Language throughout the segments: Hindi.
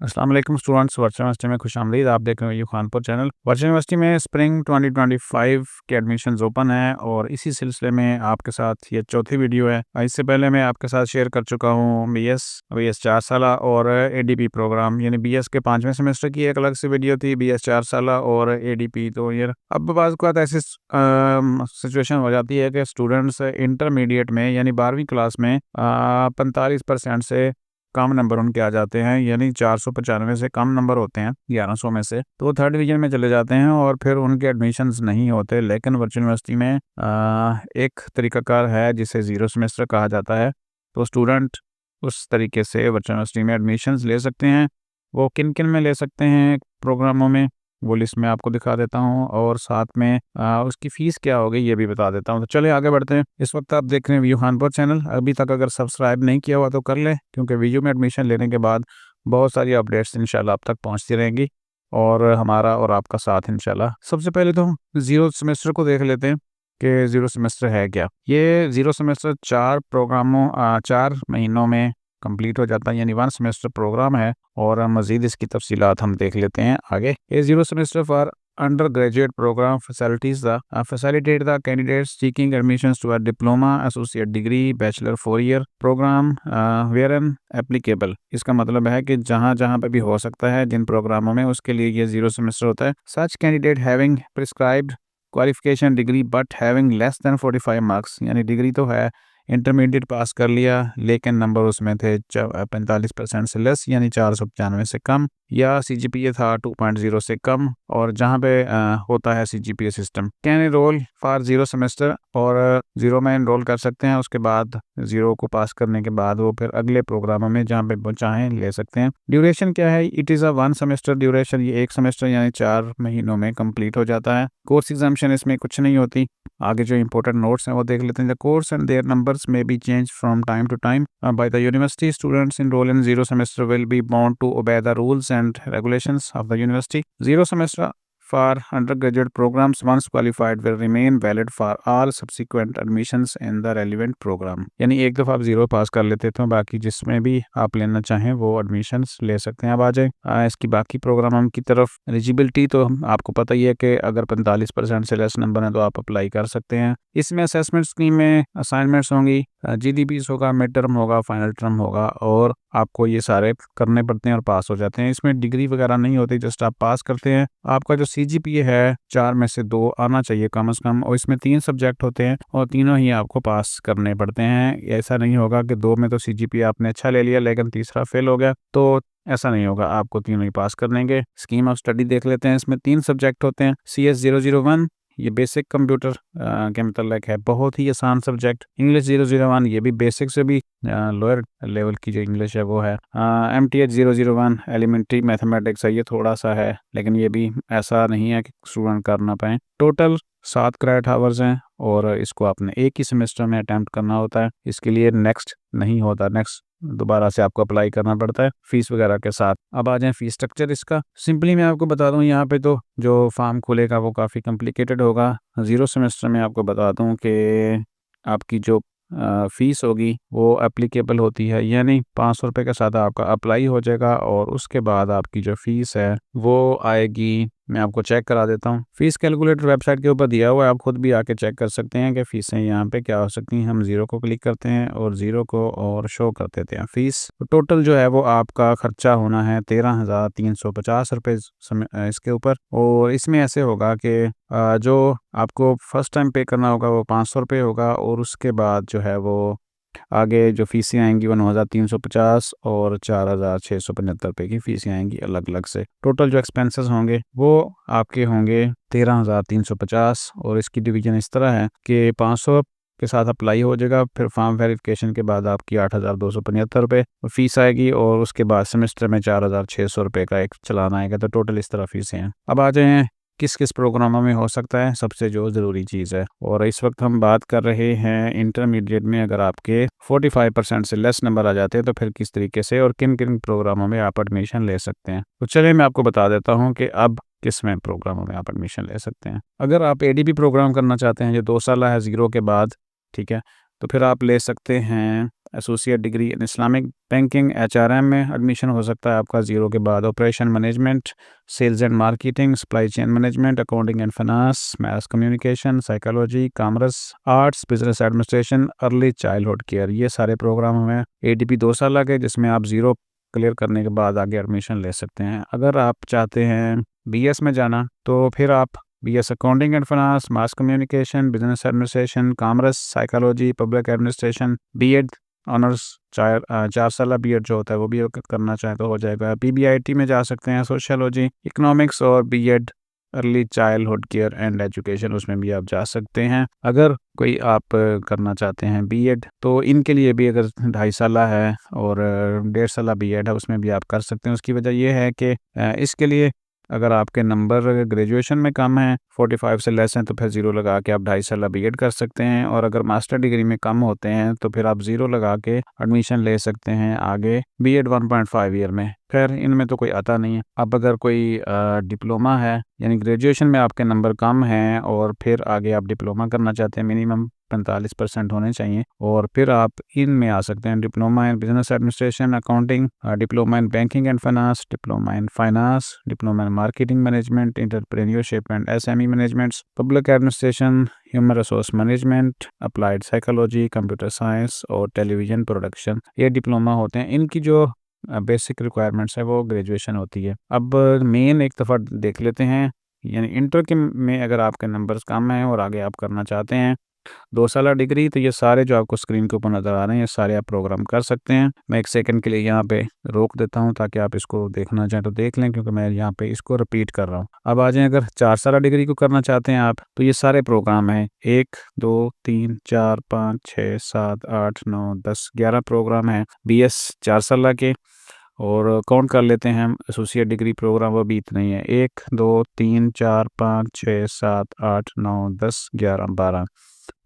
अस्सलाम वालेकुम स्टूडेंट्स, वर्चुअल यूनिवर्सिटी में खुशामदीद। आप देख रहे हो खानपुर चैनल। वर्चुअल यूनिवर्सिटी में स्प्रिंग 2025 के एडमिशन्स ओपन है और इसी सिलसिले में आपके साथ ये चौथी वीडियो है। इससे पहले मैं आपके साथ शेयर कर चुका हूँ बीएस 4 साला और एडीपी प्रोग्राम, यानी बीएस के 5वें सेमेस्टर की एक अलग से वीडियो थी, बीएस 4 साला और एडीपी। तो ये अब बाज़ बात ऐसी सिचुएशन हो जाती है कि स्टूडेंट्स इंटरमीडिएट में यानी 12वीं क्लास में 45% से कम नंबर उनके आ जाते हैं, यानी 495 से कम नंबर होते हैं 1100 में से, तो वो थर्ड डिवीजन में चले जाते हैं और फिर उनके एडमिशन्स नहीं होते। लेकिन वर्चुअल यूनिवर्सिटी में एक तरीकाकार है जिसे ज़ीरो सेमेस्टर कहा जाता है। तो स्टूडेंट उस तरीके से वर्चुअल यूनिवर्सिटी में एडमिशन्स ले सकते हैं। वो किन किन में ले सकते हैं प्रोग्रामों में, वो लिस्ट में आपको दिखा देता हूँ और साथ में उसकी फ़ीस क्या होगी ये भी बता देता हूँ। तो चलिए आगे बढ़ते हैं। इस वक्त आप देख रहे हैं व्यू खानपुर चैनल। अभी तक अगर सब्सक्राइब नहीं किया हुआ तो कर लें, क्योंकि वीडियो में एडमिशन लेने के बाद बहुत सारी अपडेट्स इंशाल्लाह आप तक पहुँचती रहेंगी और हमारा और आपका साथ इंशाल्लाह। सबसे पहले तो ज़ीरो सेमेस्टर को देख लेते हैं कि ज़ीरो सेमेस्टर है क्या। ये ज़ीरो सेमेस्टर 4 महीनों में कंप्लीट हो जाता है, यानी 1 सेमेस्टर प्रोग्राम है। और मज़ीद इसकी तफसीलात हम देख लेते हैं आगे। ये zero semester for undergraduate programme facilitate the candidates seeking admissions to a diploma, associate degree, bachelor 4-year program wherein applicable। इसका मतलब है कि जहाँ जहाँ पे भी हो सकता है जिन प्रोग्रामों में, उसके लिए ये ज़ीरो सेमेस्टर होता है। Such candidate having prescribed qualification degree but having less than 45 marks, यानी डिग्री तो है, इंटरमीडिएट पास कर लिया लेकिन नंबर उसमें थे 45% से लेस, यानी 495 से कम, या सीजीपीए था 2.0 से कम, और जहाँ पे होता है CGPA system, can enrol for zero semester, और ज़ीरो में एनरोल कर सकते हैं। उसके बाद ज़ीरो को पास करने के बाद वो फिर अगले प्रोग्रामों में जहाँ पे वो चाहें ले सकते हैं। ड्यूरेशन क्या है? It is a 1 semester duration. ये 1 सेमेस्टर यानी 4 महीनों में कंप्लीट हो जाता है। कोर्स एग्जामिशन इसमें कुछ नहीं होती। आगे जो इंपॉर्टेंट नोट्स हैं वो देख लेते हैं। The course and their numbers may be changed from time to time by the university. Students enroll in zero semester will be bound to obey the rules and regulations of the university. Zero semester for undergraduate programs, once qualified, will remain valid for all subsequent admissions in the relevant program। यानी एक दफ़ा आप ज़ीरो पास कर लेते तो बाकी जिसमें भी आप लेना चाहें वो एडमिशन्स ले सकते हैं। अब आ जाए इसकी बाकी प्रोग्राम की तरफ। एलिजिबिलिटी तो आपको पता ही है कि अगर 45% से लेस नंबर है तो आप अप्लाई कर सकते हैं। इसमें असेसमेंट स्कीम में असाइनमेंट्स होंगी, जीडीपीस होगा, मिड टर्म होगा, फाइनल टर्म होगा, और आपको ये सारे करने पड़ते हैं और पास हो जाते हैं। इसमें डिग्री वगैरह नहीं होती, जस्ट आप पास करते हैं। आपका जो सीजीपीए है 4 में से 2 आना चाहिए कम से कम, और इसमें 3 सब्जेक्ट होते हैं और तीनों ही आपको पास करने पड़ते हैं। ऐसा नहीं होगा कि 2 में तो सीजीपीए आपने अच्छा ले लिया लेकिन तीसरा फेल हो गया, तो ऐसा नहीं होगा, आपको तीनों ही पास कर लेंगे। स्कीम ऑफ स्टडी देख लेते हैं। इसमें 3 सब्जेक्ट होते हैं। CS 001 ये बेसिक कंप्यूटर के मतलब है, बहुत ही आसान सब्जेक्ट। इंग्लिश 001 ये भी बेसिक से भी लोअर लेवल की जो इंग्लिश है वो है। MTH 001 एलिमेंट्री मैथमेटिक्स है, ये थोड़ा सा है लेकिन ये भी ऐसा नहीं है कि स्टूडेंट कर ना पाए। टोटल 7 क्रेडिट आवर्स हैं और इसको आपने एक ही सेमेस्टर में अटैम्प्ट करना होता है। इसके लिए नेक्स्ट नहीं होता, नेक्स्ट दोबारा से आपको अप्लाई करना पड़ता है फीस वगैरह के साथ। अब आ जाए फीस स्ट्रक्चर इसका। सिंपली मैं आपको बता दूं, यहाँ पे तो जो फॉर्म खुलेगा वो काफ़ी कॉम्प्लिकेटेड होगा। ज़ीरो सेमेस्टर में आपको बता दूं कि आपकी जो फ़ीस होगी वो एप्लीकेबल होती है, यानी 500 रुपये के साथ आपका अप्लाई हो जाएगा और उसके बाद आपकी जो फ़ीस है वो आएगी। मैं आपको चेक करा देता हूँ। फ़ीस कैलकुलेटर वेबसाइट के ऊपर दिया हुआ है, आप खुद भी आके चेक कर सकते हैं कि फ़ीसें यहाँ पे क्या हो सकती हैं। हम ज़ीरो को क्लिक करते हैं और ज़ीरो को और शो कर देते हैं फ़ीस। तो टोटल जो है वो आपका खर्चा होना है 13,350 रुपये इसके ऊपर। और इसमें ऐसे होगा कि जो आपको फ़र्स्ट टाइम पे करना होगा वो 500 रुपये होगा, और उसके बाद जो है वो आगे जो फ़ीसें आएंगी वो 9,350 और 4,675 रुपये की फ़ीसें आएंगी अलग अलग से। टोटल जो एक्सपेंसेस होंगे वो आपके होंगे 13,350। और इसकी डिवीज़न इस तरह है कि 500 के साथ अप्लाई हो जाएगा, फिर फॉर्म वेरिफिकेशन के बाद आपकी 8,275 रुपये फ़ीस आएगी, और उसके बाद सेमेस्टर में 4,600 रुपये का एक चलान आएगा। तो टोटल इस तरह फ़ीसें हैं। अब आ जाएँ किस किस प्रोग्रामों में हो सकता है, सबसे जो ज़रूरी चीज़ है। और इस वक्त हम बात कर रहे हैं इंटरमीडिएट में। अगर आपके 45% से लेस नंबर आ जाते हैं तो फिर किस तरीके से और किन किन प्रोग्रामों में आप एडमिशन ले सकते हैं। तो चलिए मैं आपको बता देता हूँ कि अब किस में प्रोग्रामों में आप एडमिशन ले सकते हैं। अगर आप एडीपी प्रोग्राम करना चाहते हैं जो 2 साल है ज़ीरो के बाद, ठीक है, तो फिर आप ले सकते हैं associate degree in Islamic banking HRM में एडमिशन हो सकता है आपका 0 के बाद। Operation management, sales and marketing, supply chain management, accounting and finance, mass communication, psychology, commerce, arts, business administration, early childhood care, ये सारे प्रोग्राम हमें ADP 2 साल के, जिसमें आप 0 क्लियर करने के बाद आगे एडमिशन ले सकते हैं। अगर आप चाहते हैं BS में जाना तो फिर आप BS accounting and finance, mass communication, business administration, commerce, psychology, public administration, B.Ed honours 4 साल B.Ed जो होता है वो भी करना चाहे तो हो जाएगा। PBIT में जा सकते हैं, सोशियोलॉजी, इकोनॉमिक्स और B.Ed early childhood care and education, उसमें भी आप जा सकते हैं। अगर कोई आप करना चाहते हैं B.Ed तो इनके लिए भी अगर 2.5 साल है और 1.5 साल B.Ed है उसमें भी आप कर सकते हैं। उसकी वजह यह है कि इसके लिए अगर आपके नंबर ग्रेजुएशन में कम है, 45 से लेस हैं, तो फिर 0 लगा के आप 2.5 साल B.Ed कर सकते हैं। और अगर मास्टर डिग्री में कम होते हैं तो फिर आप 0 लगा के एडमिशन ले सकते हैं आगे B.Ed 1.5 ईयर में। खैर इनमें तो कोई आता नहीं है। अब अगर कोई डिप्लोमा है, यानी ग्रेजुएशन में आपके नंबर कम हैं और फिर आगे आप डिप्लोमा करना चाहते हैं, मिनिमम 45% होने चाहिए, और फिर आप इनमें आ सकते हैं। Diploma in business administration accounting, diploma in banking and finance, diploma in finance, diploma in marketing management, entrepreneurship and SME management, public administration, human resource management, applied psychology, computer science और टेलीविजन प्रोडक्शन, ये डिप्लोमा होते हैं। इनकी जो बेसिक रिक्वायरमेंट्स है वो ग्रेजुएशन होती है। अब मेन एक दफ़ा देख लेते हैं, यानी इंटर के में अगर आपके नंबर्स कम हैं और आगे आप करना चाहते हैं 2 साल डिग्री, तो ये सारे जो आपको स्क्रीन के ऊपर नज़र आ रहे हैं ये सारे आप प्रोग्राम कर सकते हैं। मैं 1 सेकंड के लिए यहाँ पे रोक देता हूँ ताकि आप इसको देखना चाहें तो देख लें, क्योंकि मैं यहाँ पे इसको रिपीट कर रहा हूँ। अब आ जाएँ, अगर 4 साल डिग्री को करना चाहते हैं आप तो ये सारे प्रोग्राम हैं। 1 2 3 4 5 6 7 8 9 10 11 प्रोग्राम हैं BS 4 साल के। और काउंट कर लेते हैं हम, एसोसिएट डिग्री प्रोग्राम वो भी इतने ही है, 1 2 3 4 5 6 7 8 9 10 11 12,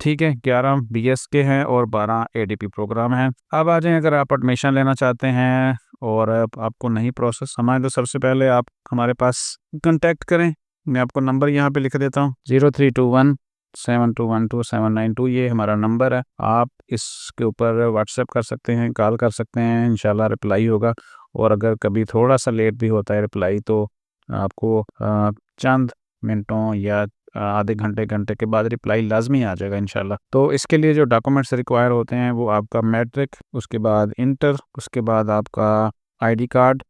ठीक है। 11 BS के हैं और 12 ADP प्रोग्राम हैं। अब आ जाएं, अगर आप एडमिशन लेना चाहते हैं और आपको नहीं प्रोसेस समझ, तो सबसे पहले आप हमारे पास कांटेक्ट करें। मैं आपको नंबर यहाँ पे लिख देता हूँ, 03217212 ये हमारा नंबर है। आप इसके ऊपर व्हाट्सएप कर सकते हैं, कॉल कर सकते हैं, इंशाल्लाह रिप्लाई होगा। और अगर कभी थोड़ा सा लेट भी होता है रिप्लाई तो आपको चंद मिनटों या आधे घंटे के बाद रिप्लाई लाजमी आ जाएगा इंशाल्लाह। तो इसके लिए जो डॉक्यूमेंट्स रिक्वायर होते हैं वो आपका मैट्रिक, उसके बाद इंटर, उसके बाद आपका आईडी कार्ड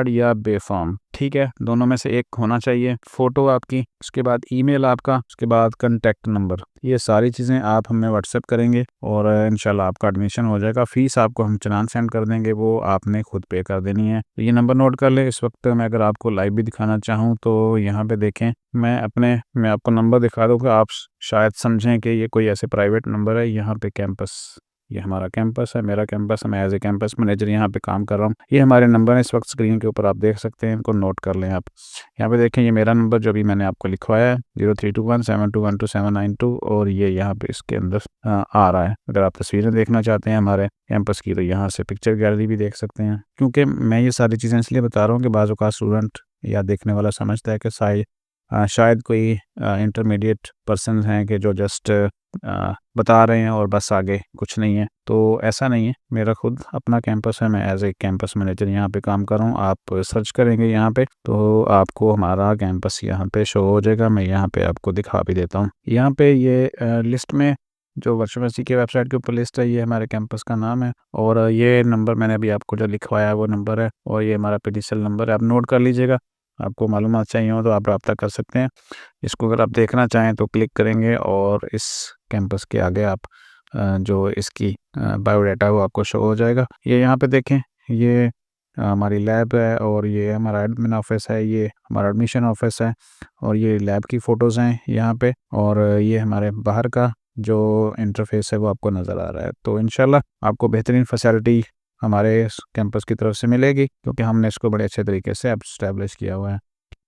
या बेफॉर्म, ठीक है, दोनों में से एक होना चाहिए, फ़ोटो आपकी, उसके बाद ईमेल आपका, उसके बाद कॉन्टैक्ट नंबर। ये सारी चीज़ें आप हमें व्हाट्सएप करेंगे और इंशाल्लाह आपका एडमिशन हो जाएगा। फ़ीस आपको हम चालान सेंड कर देंगे, वो आपने खुद पे कर देनी है। तो ये नंबर नोट कर ले। इस वक्त मैं अगर आपको लाइव भी दिखाना चाहूँ तो यहाँ पे देखें, मैं आपको नंबर दिखा दूँगा, आप शायद समझें कि ये कोई ऐसे प्राइवेट नंबर है। यहाँ पे कैंपस, ये हमारा कैंपस है, मेरा कैंपस है, मैं एज ए कैंपस मैनेजर यहाँ पे काम कर रहा हूँ। ये हमारे नंबर है, इस वक्त स्क्रीन के ऊपर आप देख सकते हैं, इनको नोट कर लें आप। यहाँ पे देखें, ये मेरा नंबर जो भी मैंने आपको लिखवाया है 03217212 और ये यहाँ पे इसके अंदर आ रहा है। अगर आप तस्वीरें देखना चाहते हैं हमारे कैंपस की तो यहाँ से पिक्चर गैलरी भी देख सकते हैं। क्योंकि मैं ये सारी चीज़ें इसलिए बता रहा हूँ कि बाज़ औक़ात स्टूडेंट या देखने वाला समझता है कि शायद कोई इंटरमीडिएट पर्सन हैं कि जो जस्ट बता रहे हैं और बस आगे कुछ नहीं है। तो ऐसा नहीं है, मेरा खुद अपना कैंपस है, मैं एज ए कैंपस मैनेजर यहाँ पे काम कर रहा हूँ। आप सर्च करेंगे यहाँ पे तो आपको हमारा कैंपस यहाँ पे शो हो जाएगा। मैं यहाँ पे आपको दिखा भी देता हूँ। यहाँ पे ये लिस्ट में जो वर्चुअल यूनिवर्सिटी की वेबसाइट के ऊपर लिस्ट है, ये हमारे कैंपस का नाम है और ये नंबर मैंने अभी आपको जो लिखवाया है वो नंबर है और ये हमारा PDCL नंबर है, आप नोट कर लीजिएगा। आपको मालूमात चाहिए हो तो आप रब्ता कर सकते हैं। इसको अगर आप देखना चाहें तो क्लिक करेंगे और इस कैंपस के आगे आप जो इसकी बायोडाटा वो आपको शो हो जाएगा। ये यहाँ पे देखें, ये हमारी लैब है और ये हमारा एडमिन ऑफिस है, ये हमारा एडमिशन ऑफिस है और ये लैब की फ़ोटोज़ हैं यहाँ पे, और ये हमारे बाहर का जो इंटरफेस है वो आपको नज़र आ रहा है। तो इंशाल्लाह आपको बेहतरीन फैसिलिटी हमारे कैंपस की तरफ से मिलेगी, क्योंकि हमने इसको बड़े अच्छे तरीके से एस्टैब्लिश किया हुआ है।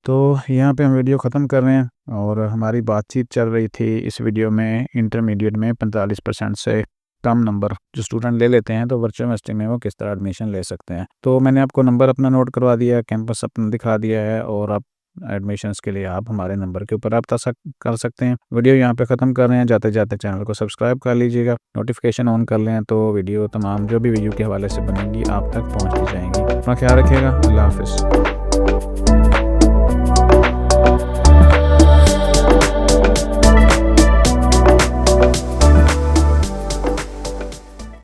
तो यहाँ पे हम वीडियो ख़त्म कर रहे हैं और हमारी बातचीत चल रही थी इस वीडियो में इंटरमीडिएट में 45% से कम नंबर जो स्टूडेंट ले लेते हैं तो वर्चुअल यूनिवर्सिटी में वो किस तरह एडमिशन ले सकते हैं। तो मैंने आपको नंबर अपना नोट करवा दिया, कैंपस अपना दिखा दिया है और अब एडमिशन्स के लिए आप हमारे नंबर के ऊपर रब्ता कर सकते हैं। वीडियो यहाँ पे ख़त्म कर रहे हैं, जाते जाते चैनल को सब्सक्राइब कर लीजिएगा, नोटिफिकेशन ऑन कर लें तो वीडियो तमाम जो भी वीडियो के हवाले से बनेंगी आप तक पहुँचती जाएंगी। अपना ख्याल रखिएगा। अल्लाह हाफ़िज़।